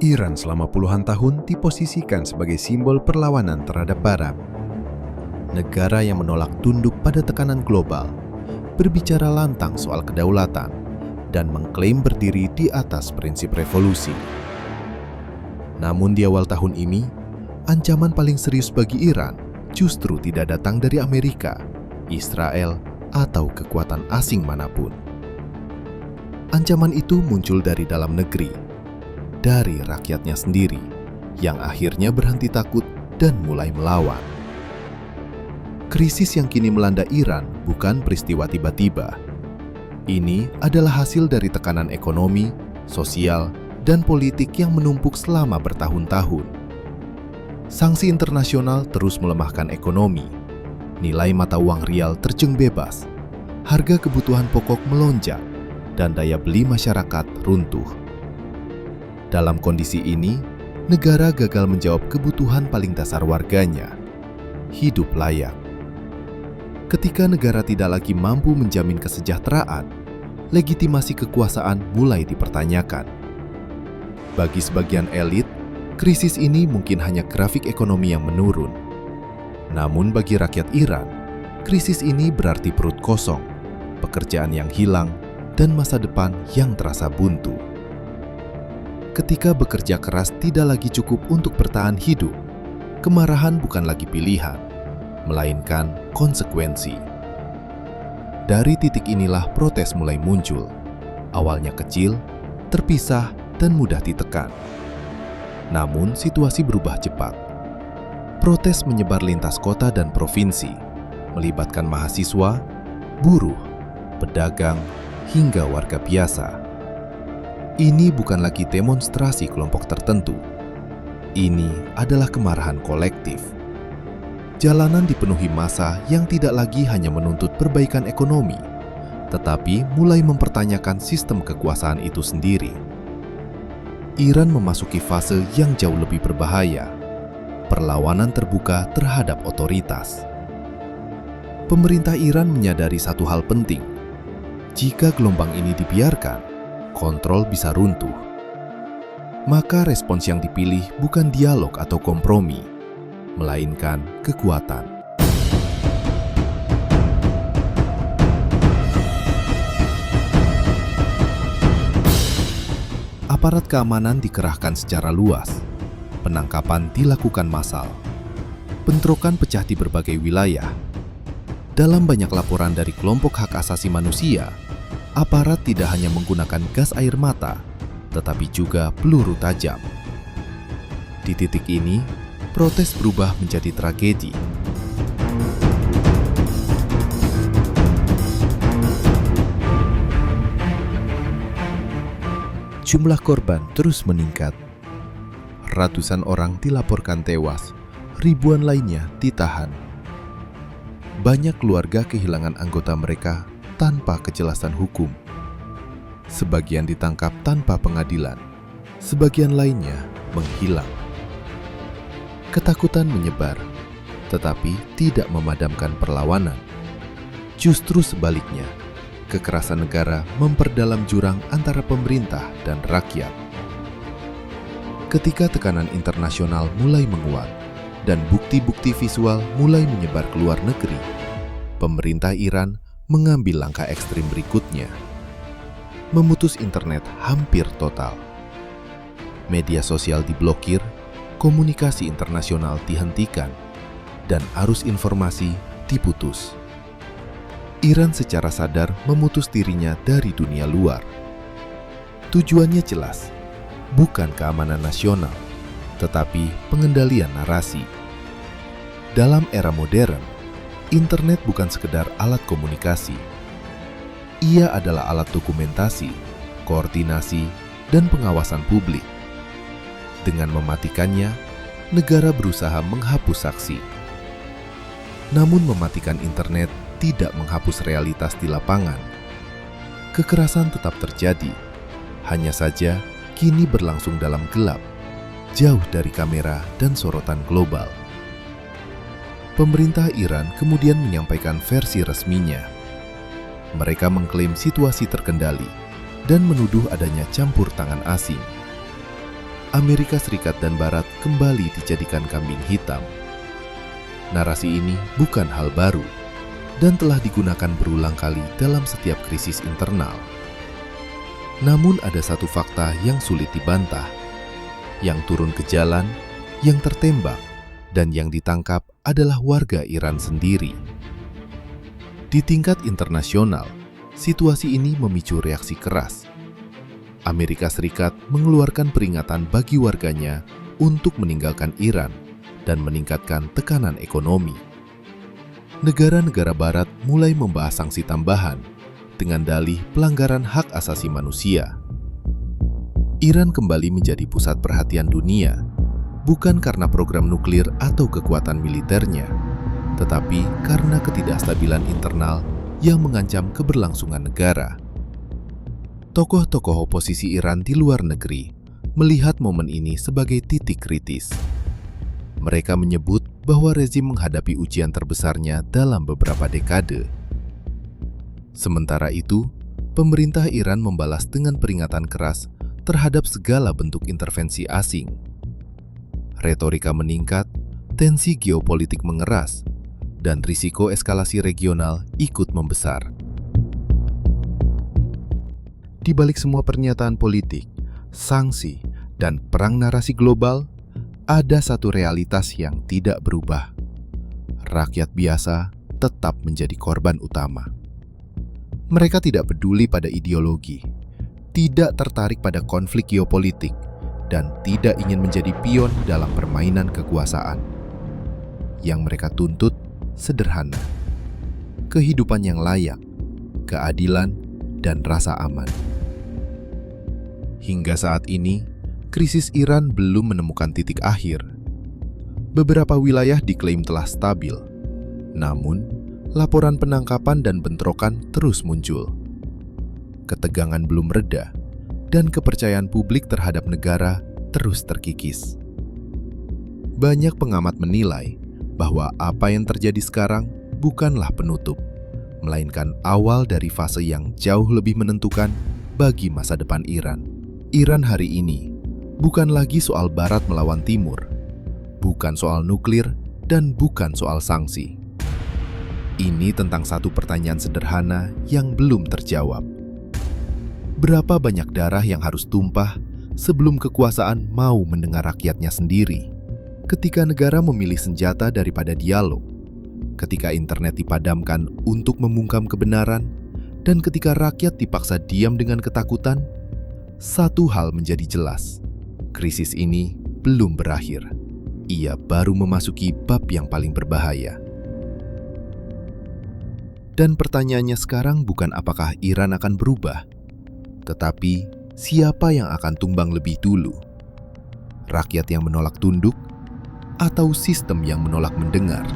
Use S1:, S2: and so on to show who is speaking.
S1: Iran selama puluhan tahun diposisikan sebagai simbol perlawanan terhadap Barat. Negara yang menolak tunduk pada tekanan global, berbicara lantang soal kedaulatan, dan mengklaim berdiri di atas prinsip revolusi. Namun di awal tahun ini, ancaman paling serius bagi Iran justru tidak datang dari Amerika, Israel, atau kekuatan asing manapun. Ancaman itu muncul dari dalam negeri, dari rakyatnya sendiri, yang akhirnya berhenti takut dan mulai melawan. Krisis yang kini melanda Iran bukan peristiwa tiba-tiba. Ini adalah hasil dari tekanan ekonomi, sosial, dan politik yang menumpuk selama bertahun-tahun. Sanksi internasional terus melemahkan ekonomi, nilai mata uang rial terjun bebas, harga kebutuhan pokok melonjak, dan daya beli masyarakat runtuh. Dalam kondisi ini, negara gagal menjawab kebutuhan paling dasar warganya, hidup layak. Ketika negara tidak lagi mampu menjamin kesejahteraan, legitimasi kekuasaan mulai dipertanyakan. Bagi sebagian elit, krisis ini mungkin hanya grafik ekonomi yang menurun. Namun bagi rakyat Iran, krisis ini berarti perut kosong, pekerjaan yang hilang, dan masa depan yang terasa buntu. Ketika bekerja keras tidak lagi cukup untuk bertahan hidup, kemarahan bukan lagi pilihan, melainkan konsekuensi. Dari titik inilah protes mulai muncul. Awalnya kecil, terpisah, dan mudah ditekan. Namun situasi berubah cepat. Protes menyebar lintas kota dan provinsi, melibatkan mahasiswa, buruh, pedagang, hingga warga biasa. Ini bukan lagi demonstrasi kelompok tertentu. Ini adalah kemarahan kolektif. Jalanan dipenuhi massa yang tidak lagi hanya menuntut perbaikan ekonomi, tetapi mulai mempertanyakan sistem kekuasaan itu sendiri. Iran memasuki fase yang jauh lebih berbahaya, perlawanan terbuka terhadap otoritas. Pemerintah Iran menyadari satu hal penting. Jika gelombang ini dibiarkan, kontrol bisa runtuh. Maka respons yang dipilih bukan dialog atau kompromi, melainkan kekuatan. Aparat keamanan dikerahkan secara luas, penangkapan dilakukan massal, bentrokan pecah di berbagai wilayah. Dalam banyak laporan dari kelompok hak asasi manusia, aparat tidak hanya menggunakan gas air mata, tetapi juga peluru tajam. Di titik ini, protes berubah menjadi tragedi. Jumlah korban terus meningkat. Ratusan orang dilaporkan tewas, ribuan lainnya ditahan. Banyak keluarga kehilangan anggota mereka tanpa kejelasan hukum. Sebagian ditangkap tanpa pengadilan, sebagian lainnya menghilang. Ketakutan menyebar, tetapi tidak memadamkan perlawanan. Justru sebaliknya, kekerasan negara memperdalam jurang antara pemerintah dan rakyat. Ketika tekanan internasional mulai menguat dan bukti-bukti visual mulai menyebar ke luar negeri, pemerintah Iran mengambil langkah ekstrim berikutnya, memutus internet hampir total. Media sosial diblokir, komunikasi internasional dihentikan, dan arus informasi diputus. Iran secara sadar memutus dirinya dari dunia luar. Tujuannya jelas, bukan keamanan nasional, tetapi pengendalian narasi. Dalam era modern, internet bukan sekedar alat komunikasi. Ia adalah alat dokumentasi, koordinasi, dan pengawasan publik. Dengan mematikannya, negara berusaha menghapus saksi. Namun mematikan internet tidak menghapus realitas di lapangan. Kekerasan tetap terjadi, hanya saja kini berlangsung dalam gelap, jauh dari kamera dan sorotan global. Pemerintah Iran kemudian menyampaikan versi resminya. Mereka mengklaim situasi terkendali dan menuduh adanya campur tangan asing. Amerika Serikat dan Barat kembali dijadikan kambing hitam. Narasi ini bukan hal baru dan telah digunakan berulang kali dalam setiap krisis internal. Namun ada satu fakta yang sulit dibantah. Yang turun ke jalan, yang tertembak, dan yang ditangkap adalah warga Iran sendiri. Di tingkat internasional, situasi ini memicu reaksi keras. Amerika Serikat mengeluarkan peringatan bagi warganya untuk meninggalkan Iran dan meningkatkan tekanan ekonomi. Negara-negara Barat mulai membahas sanksi tambahan dengan dalih pelanggaran hak asasi manusia. Iran kembali menjadi pusat perhatian dunia, bukan karena program nuklir atau kekuatan militernya, tetapi karena ketidakstabilan internal yang mengancam keberlangsungan negara. Tokoh-tokoh oposisi Iran di luar negeri melihat momen ini sebagai titik kritis. Mereka menyebut bahwa rezim menghadapi ujian terbesarnya dalam beberapa dekade. Sementara itu, pemerintah Iran membalas dengan peringatan keras terhadap segala bentuk intervensi asing. Retorika meningkat, tensi geopolitik mengeras, dan risiko eskalasi regional ikut membesar. Di balik semua pernyataan politik, sanksi, dan perang narasi global, ada satu realitas yang tidak berubah. Rakyat biasa tetap menjadi korban utama. Mereka tidak peduli pada ideologi, tidak tertarik pada konflik geopolitik, dan tidak ingin menjadi pion dalam permainan kekuasaan. Yang mereka tuntut sederhana: kehidupan yang layak, keadilan, dan rasa aman. Hingga saat ini, krisis Iran belum menemukan titik akhir. Beberapa wilayah diklaim telah stabil, namun laporan penangkapan dan bentrokan terus muncul. Ketegangan belum reda, dan kepercayaan publik terhadap negara terus terkikis. Banyak pengamat menilai bahwa apa yang terjadi sekarang bukanlah penutup, melainkan awal dari fase yang jauh lebih menentukan bagi masa depan Iran. Iran hari ini bukan lagi soal Barat melawan Timur, bukan soal nuklir, dan bukan soal sanksi. Ini tentang satu pertanyaan sederhana yang belum terjawab. Berapa banyak darah yang harus tumpah sebelum kekuasaan mau mendengar rakyatnya sendiri? Ketika negara memilih senjata daripada dialog, ketika internet dipadamkan untuk membungkam kebenaran, dan ketika rakyat dipaksa diam dengan ketakutan, satu hal menjadi jelas: krisis ini belum berakhir. Ia baru memasuki bab yang paling berbahaya. Dan pertanyaannya sekarang bukan apakah Iran akan berubah, tetapi siapa yang akan tumbang lebih dulu? Rakyat yang menolak tunduk atau sistem yang menolak mendengar?